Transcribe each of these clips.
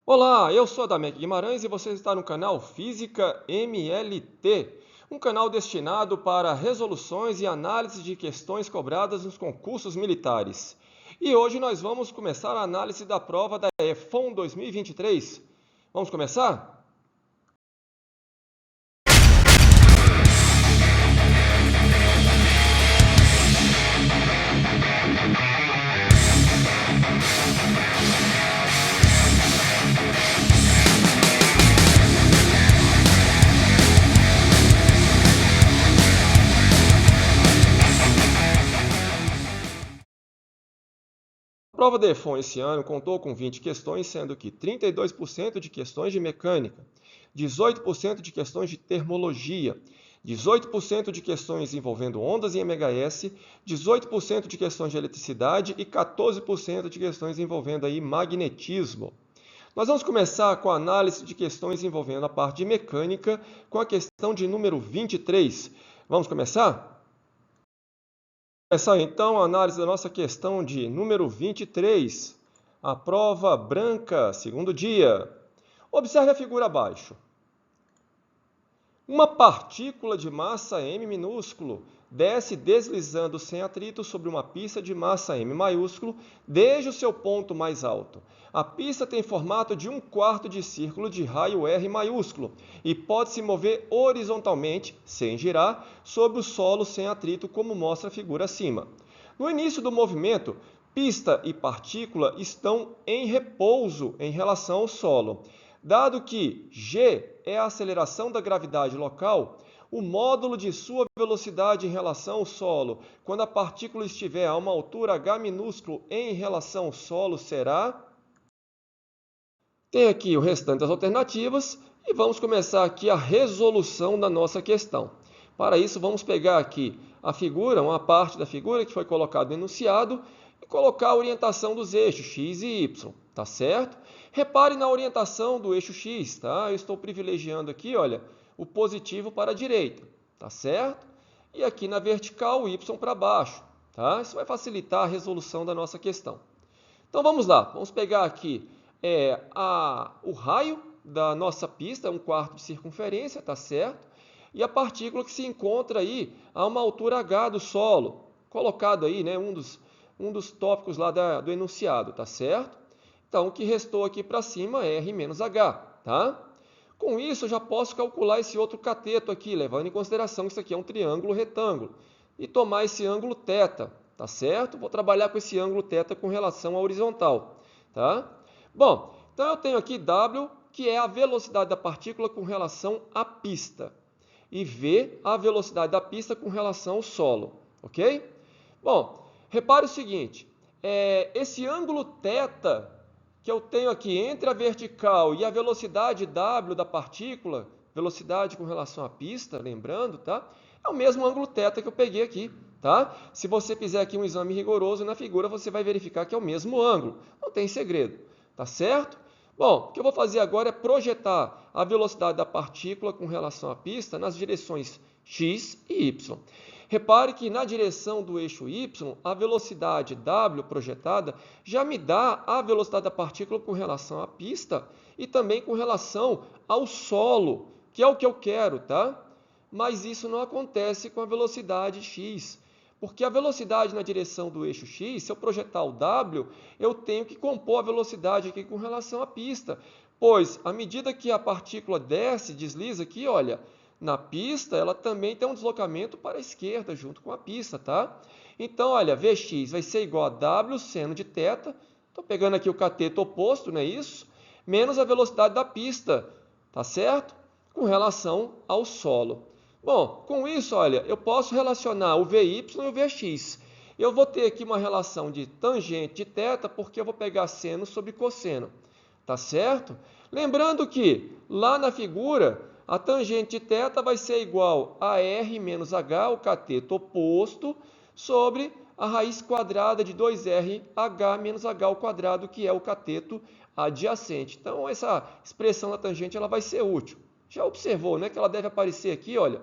Olá, eu sou Adamek Guimarães e você está no canal Física MLT, um canal destinado para resoluções e análise de questões cobradas nos concursos militares. E hoje nós vamos começar a análise da prova da EFON 2023. Vamos começar? A prova da EFON esse ano contou com 20 questões, sendo que 32% de questões de mecânica, 18% de questões de termologia, 18% de questões envolvendo ondas em MHS, 18% de questões de eletricidade e 14% de questões envolvendo aí magnetismo. Nós vamos começar com a análise de questões envolvendo a parte de mecânica, com a questão de número 23. Vamos começar? Começar então a análise da nossa questão de número 23, a prova branca, segundo dia. Observe a figura abaixo. Uma partícula de massa m minúsculo desce deslizando sem atrito sobre uma pista de massa m maiúsculo desde o seu ponto mais alto. A pista tem formato de 1/4 de círculo de raio R maiúsculo e pode se mover horizontalmente, sem girar, sobre o solo sem atrito, como mostra a figura acima. No início do movimento, pista e partícula estão em repouso em relação ao solo. Dado que g é a aceleração da gravidade local, o módulo de sua velocidade em relação ao solo, quando a partícula estiver a uma altura h minúsculo em relação ao solo, será... Tem aqui o restante das alternativas e vamos começar aqui a resolução da nossa questão. Para isso, vamos pegar aqui a figura, uma parte da figura que foi colocada no enunciado, e colocar a orientação dos eixos x e y, tá certo? Repare na orientação do eixo x, tá? Eu estou privilegiando aqui, olha, o positivo para a direita, tá certo? E aqui na vertical, o y para baixo, tá? Isso vai facilitar a resolução da nossa questão. Então vamos lá, vamos pegar aqui o raio da nossa pista, 1/4 de circunferência, tá certo? E a partícula que se encontra aí a uma altura h do solo, colocado aí, né, um dos tópicos lá do enunciado, tá certo? Então, o que restou aqui para cima é R menos H, tá? Com isso, eu já posso calcular esse outro cateto aqui, levando em consideração que isso aqui é um triângulo retângulo, e tomar esse ângulo θ, tá certo? Vou trabalhar com esse ângulo θ com relação à horizontal, tá? Bom, então eu tenho aqui W, que é a velocidade da partícula com relação à pista, e V, a velocidade da pista com relação ao solo, ok? Bom, repare o seguinte, esse ângulo θ que eu tenho aqui entre a vertical e a velocidade W da partícula, velocidade com relação à pista, lembrando, tá? É o mesmo ângulo θ que eu peguei aqui, tá? Se você fizer aqui um exame rigoroso na figura, você vai verificar que é o mesmo ângulo. Não tem segredo, tá certo? Bom, o que eu vou fazer agora é projetar a velocidade da partícula com relação à pista nas direções x e y. Repare que na direção do eixo y, a velocidade w projetada já me dá a velocidade da partícula com relação à pista e também com relação ao solo, que é o que eu quero, tá? Mas isso não acontece com a velocidade x, porque a velocidade na direção do eixo x, se eu projetar o w, eu tenho que compor a velocidade aqui com relação à pista, pois à medida que a partícula desce, desliza aqui, olha, na pista, ela também tem um deslocamento para a esquerda, junto com a pista, tá? Então, olha, Vx vai ser igual a W seno de θ, estou pegando aqui o cateto oposto, não é isso? Menos a velocidade da pista, tá certo? Com relação ao solo. Bom, com isso, olha, eu posso relacionar o Vy e o Vx. Eu vou ter aqui uma relação de tangente de θ, porque eu vou pegar seno sobre cosseno, tá certo? Lembrando que, lá na figura, a tangente de θ vai ser igual a R menos H, o cateto oposto, sobre a raiz quadrada de 2RH menos H ao quadrado, que é o cateto adjacente. Então, essa expressão da tangente ela vai ser útil. Já observou, né, que ela deve aparecer aqui, olha,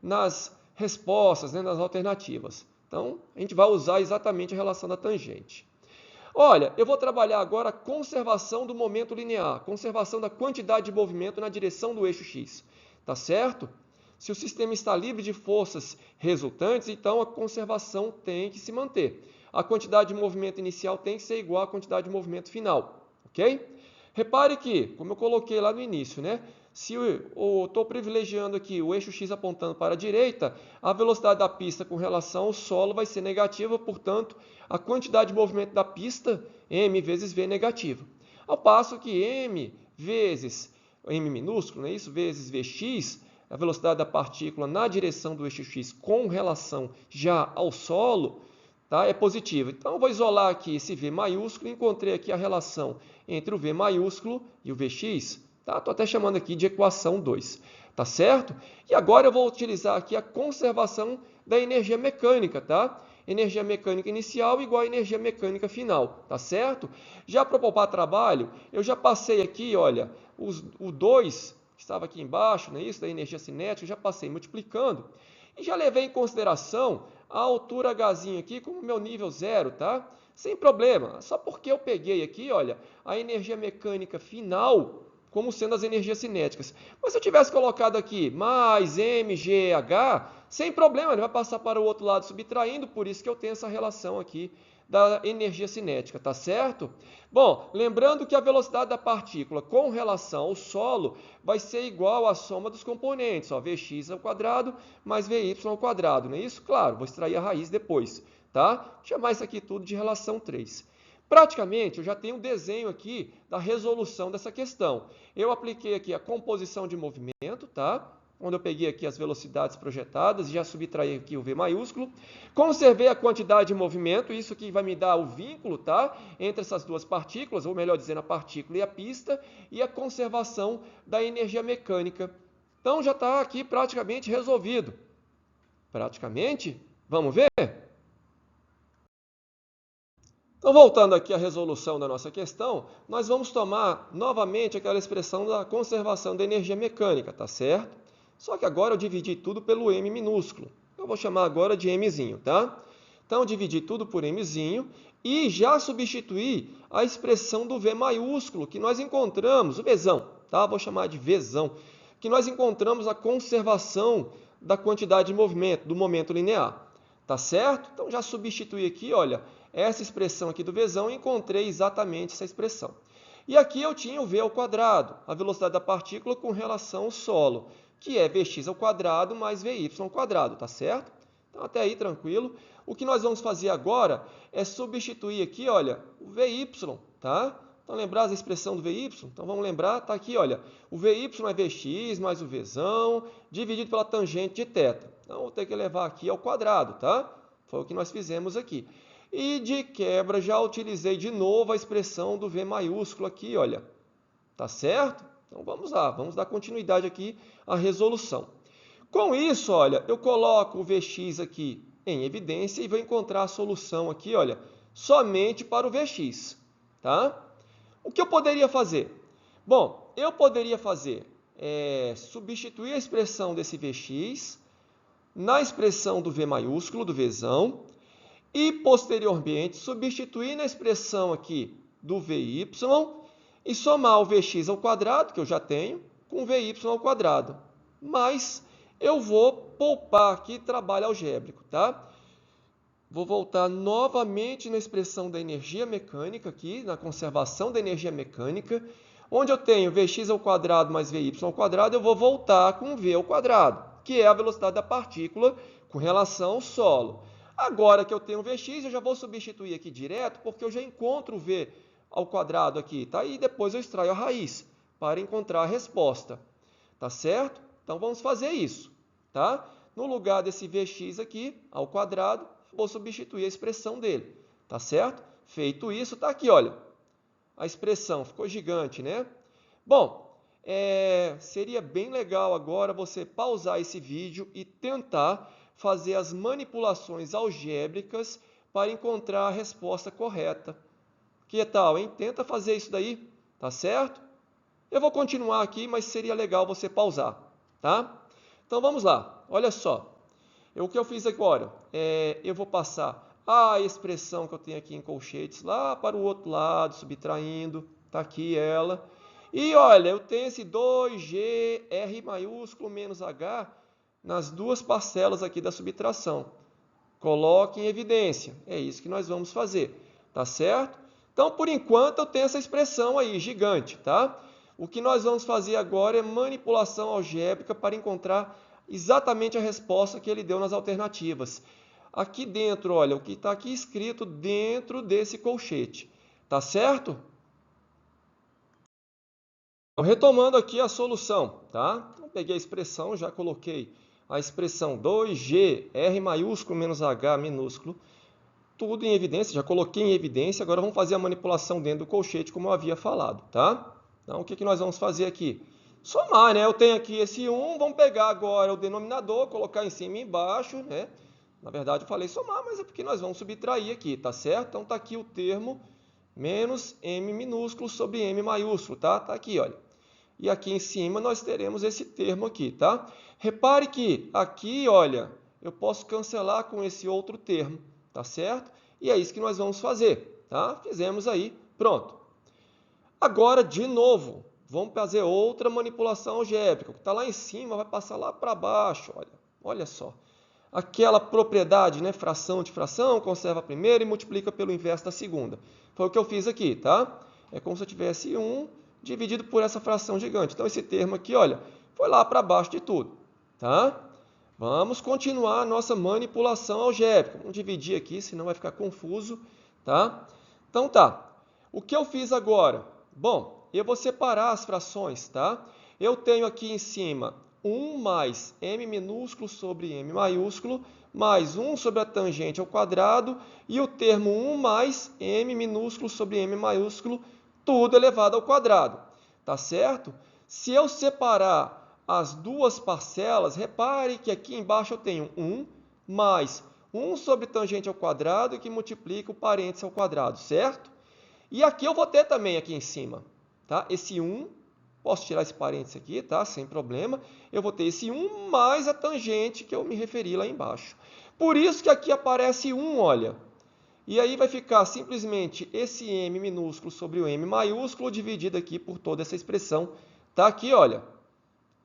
nas respostas, né, nas alternativas. Então, a gente vai usar exatamente a relação da tangente. Olha, eu vou trabalhar agora a conservação do momento linear, conservação da quantidade de movimento na direção do eixo x. Tá certo? Se o sistema está livre de forças resultantes, então a conservação tem que se manter. A quantidade de movimento inicial tem que ser igual à quantidade de movimento final, ok? Repare que, como eu coloquei lá no início, né? Se eu estou privilegiando aqui o eixo x apontando para a direita, a velocidade da pista com relação ao solo vai ser negativa, portanto, a quantidade de movimento da pista, m vezes v, negativa. Ao passo que m vezes m minúsculo, não é isso? Vezes vx, a velocidade da partícula na direção do eixo x com relação já ao solo, tá? É positiva. Então, eu vou isolar aqui esse v maiúsculo e encontrei aqui a relação entre o v maiúsculo e o vx. Tá? Estou até chamando aqui de equação 2. Tá certo? E agora eu vou utilizar aqui a conservação da energia mecânica, tá? Energia mecânica inicial igual a energia mecânica final, tá certo? Já para poupar trabalho, eu já passei aqui, olha, o 2 que estava aqui embaixo, não é isso? Da energia cinética, eu já passei multiplicando e já levei em consideração a altura Hzinho aqui como meu nível zero, tá? Sem problema, só porque eu peguei aqui, olha, a energia mecânica final como sendo as energias cinéticas. Mas se eu tivesse colocado aqui mais mgh, sem problema, ele vai passar para o outro lado subtraindo, por isso que eu tenho essa relação aqui da energia cinética, tá certo? Bom, lembrando que a velocidade da partícula com relação ao solo vai ser igual à soma dos componentes, ó, Vx ao quadrado mais Vy ao quadrado, não é isso? Claro, vou extrair a raiz depois, tá? Vou chamar isso aqui tudo de relação 3. Praticamente, eu já tenho um desenho aqui da resolução dessa questão. Eu apliquei aqui a composição de movimento, tá? Onde eu peguei aqui as velocidades projetadas e já subtraí aqui o V maiúsculo. Conservei a quantidade de movimento, isso aqui vai me dar o vínculo, tá? Entre essas duas partículas, ou melhor dizendo, a partícula e a pista, e a conservação da energia mecânica. Então, já está aqui praticamente resolvido. Praticamente? Vamos ver? Então, voltando aqui à resolução da nossa questão, nós vamos tomar novamente aquela expressão da conservação da energia mecânica, tá certo? Só que agora eu dividi tudo pelo m minúsculo. Eu vou chamar agora de mzinho, tá? Então, eu dividi tudo por mzinho e já substituí a expressão do v maiúsculo que nós encontramos, o vzão, tá? Vou chamar de vzão, que nós encontramos a conservação da quantidade de movimento, do momento linear. Tá certo? Então, já substituí aqui, olha, essa expressão aqui do vzão e encontrei exatamente essa expressão. E aqui eu tinha o v ao quadrado, a velocidade da partícula com relação ao solo, que é vx ao quadrado mais vy ao quadrado, tá certo? Então, até aí, tranquilo. O que nós vamos fazer agora é substituir aqui, olha, o vy, tá? Então, lembrar a expressão do vy? Então, vamos lembrar, tá aqui, olha, o vy é vx mais o vzão dividido pela tangente de θ. Então, vou ter que levar aqui ao quadrado, tá? Foi o que nós fizemos aqui. E de quebra, já utilizei de novo a expressão do v maiúsculo aqui, olha. Tá certo? Então, vamos lá, vamos dar continuidade aqui à resolução. Com isso, olha, eu coloco o Vx aqui em evidência e vou encontrar a solução aqui, olha, somente para o Vx, tá? O que eu poderia fazer? Bom, eu poderia fazer substituir a expressão desse Vx na expressão do V maiúsculo, do Vzão, e posteriormente substituir na expressão aqui do Vy e somar o Vx ao quadrado, que eu já tenho, com o Vy ao quadrado. Mas eu vou poupar aqui trabalho algébrico, tá? Vou voltar novamente na expressão da energia mecânica aqui, na conservação da energia mecânica, onde eu tenho Vx ao quadrado mais Vy ao quadrado, eu vou voltar com V ao quadrado, que é a velocidade da partícula com relação ao solo. Agora que eu tenho Vx, eu já vou substituir aqui direto, porque eu já encontro o V ao quadrado aqui, tá? E depois eu extraio a raiz para encontrar a resposta, tá certo? Então, vamos fazer isso, tá? No lugar desse Vx aqui, ao quadrado, vou substituir a expressão dele, tá certo? Feito isso, tá aqui, olha, a expressão ficou gigante, né? Bom, seria bem legal agora você pausar esse vídeo e tentar fazer as manipulações algébricas para encontrar a resposta correta. Que tal, hein? Tenta fazer isso daí, tá certo? Eu vou continuar aqui, mas seria legal você pausar, tá? Então, vamos lá. Olha só. O que eu fiz agora? Eu vou passar a expressão que eu tenho aqui em colchetes lá para o outro lado, subtraindo, está aqui ela. E olha, eu tenho esse 2G, R maiúsculo menos H nas duas parcelas aqui da subtração. Coloque em evidência. É isso que nós vamos fazer, tá certo? Então, por enquanto, eu tenho essa expressão aí, gigante, tá? O que nós vamos fazer agora é manipulação algébrica para encontrar exatamente a resposta que ele deu nas alternativas. Aqui dentro, olha, o que está aqui escrito dentro desse colchete, tá certo? Então, retomando aqui a solução, tá? Então, peguei a expressão, já coloquei a expressão 2G, R maiúsculo menos H minúsculo, tudo em evidência, já coloquei em evidência, agora vamos fazer a manipulação dentro do colchete, como eu havia falado, tá? Então, o que nós vamos fazer aqui? Somar, né? Eu tenho aqui esse 1, vamos pegar agora o denominador, colocar em cima e embaixo, né? Na verdade, eu falei somar, mas é porque nós vamos subtrair aqui, tá certo? Então, tá aqui o termo menos M minúsculo sobre M maiúsculo, tá? Tá aqui, olha. E aqui em cima nós teremos esse termo aqui, tá? Repare que aqui, olha, eu posso cancelar com esse outro termo, tá certo? E é isso que nós vamos fazer, tá? Fizemos aí, pronto. Agora, de novo, vamos fazer outra manipulação algébrica. O que está lá em cima vai passar lá para baixo, olha. Olha só. Aquela propriedade, né? Fração de fração, conserva a primeira e multiplica pelo inverso da segunda. Foi o que eu fiz aqui, tá? É como se eu tivesse 1 dividido por essa fração gigante. Então, esse termo aqui, olha, foi lá para baixo de tudo, tá? Vamos continuar a nossa manipulação algébrica. Vamos dividir aqui, senão vai ficar confuso, tá? Então, tá. O que eu fiz agora? Bom, eu vou separar as frações, tá? Eu tenho aqui em cima 1 mais m minúsculo sobre m maiúsculo, mais 1 sobre a tangente ao quadrado, e o termo 1 mais m minúsculo sobre m maiúsculo, tudo elevado ao quadrado, tá certo? Se eu separar as duas parcelas, repare que aqui embaixo eu tenho 1 mais 1 sobre tangente ao quadrado, que multiplica o parênteses ao quadrado, certo? E aqui eu vou ter também aqui em cima, tá? Esse 1, posso tirar esse parênteses aqui, tá? Sem problema. Eu vou ter esse 1 mais a tangente que eu me referi lá embaixo. Por isso que aqui aparece 1, olha. E aí vai ficar simplesmente esse m minúsculo sobre o m maiúsculo dividido aqui por toda essa expressão. Tá aqui, olha.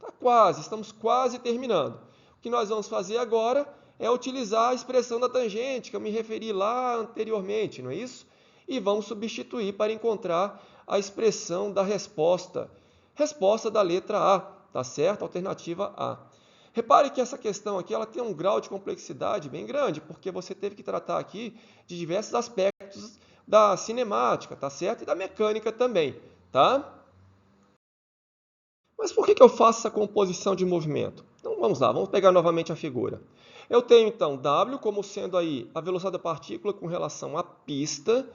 Tá quase, estamos quase terminando. O que nós vamos fazer agora é utilizar a expressão da tangente que eu me referi lá anteriormente, não é isso? E vamos substituir para encontrar a expressão da resposta. Resposta da letra A, tá certo? Alternativa A. Repare que essa questão aqui ela tem um grau de complexidade bem grande, porque você teve que tratar aqui de diversos aspectos da cinemática, tá certo? E da mecânica também, tá? Mas por que eu faço essa composição de movimento? Então vamos lá, vamos pegar novamente a figura. Eu tenho então W como sendo aí a velocidade da partícula com relação à pista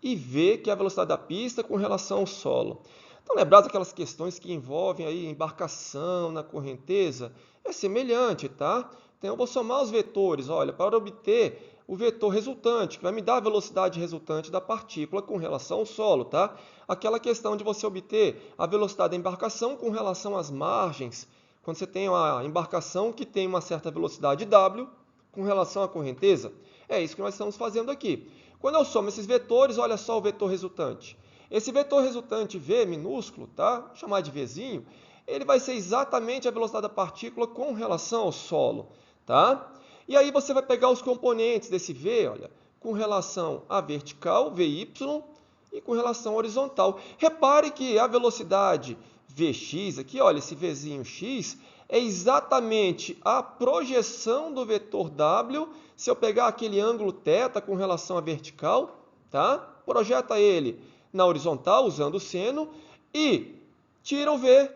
e V, que é a velocidade da pista com relação ao solo. Então, lembradas aquelas questões que envolvem aí embarcação na correnteza? É semelhante, tá? Então, eu vou somar os vetores, olha, para obter o vetor resultante, que vai me dar a velocidade resultante da partícula com relação ao solo, tá? Aquela questão de você obter a velocidade da embarcação com relação às margens, quando você tem uma embarcação que tem uma certa velocidade W com relação à correnteza. É isso que nós estamos fazendo aqui. Quando eu somo esses vetores, olha só o vetor resultante. Esse vetor resultante V minúsculo, tá? Vou chamar de Vzinho, ele vai ser exatamente a velocidade da partícula com relação ao solo, tá? E aí você vai pegar os componentes desse V, olha, com relação à vertical, Vy, e com relação à horizontal. Repare que a velocidade Vx aqui, olha, esse Vzinho x, é exatamente a projeção do vetor W. Se eu pegar aquele ângulo θ com relação à vertical, tá? Projeta ele na horizontal usando o seno e tira o V,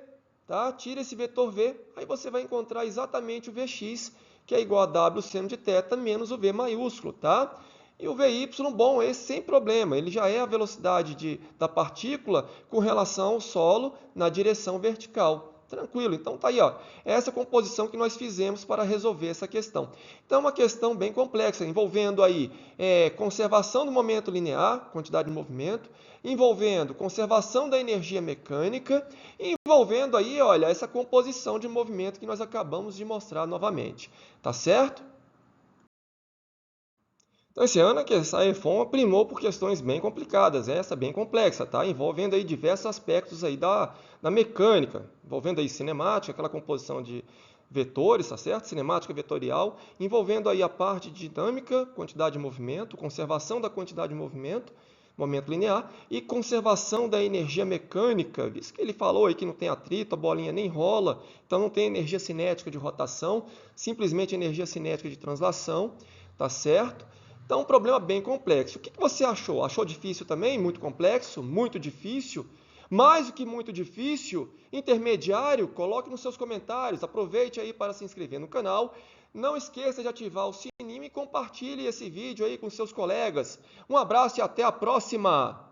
tá? Tira esse vetor V, aí você vai encontrar exatamente o Vx, que é igual a W seno de θ menos o V maiúsculo, tá? E o Vy, bom, esse sem problema, ele já é a velocidade da partícula com relação ao solo na direção vertical. Tranquilo, então tá aí, ó. Essa composição que nós fizemos para resolver essa questão. Então, é uma questão bem complexa, envolvendo aí conservação do momento linear, quantidade de movimento, envolvendo conservação da energia mecânica, e envolvendo aí, olha, essa composição de movimento que nós acabamos de mostrar novamente. Tá certo? Então, esse ano que essa reforma primou por questões bem complicadas, essa bem complexa, tá? Envolvendo aí diversos aspectos aí da mecânica, envolvendo aí cinemática, aquela composição de vetores, tá certo? Cinemática vetorial, envolvendo aí a parte de dinâmica, quantidade de movimento, conservação da quantidade de movimento, momento linear, e conservação da energia mecânica, visto que ele falou aí que não tem atrito, a bolinha nem rola, então não tem energia cinética de rotação, simplesmente energia cinética de translação, tá certo? Então, um problema bem complexo. O que você achou? Achou difícil também? Muito complexo? Muito difícil? Mais do que muito difícil? Intermediário? Coloque nos seus comentários. Aproveite aí para se inscrever no canal. Não esqueça de ativar o sininho e compartilhe esse vídeo aí com seus colegas. Um abraço e até a próxima!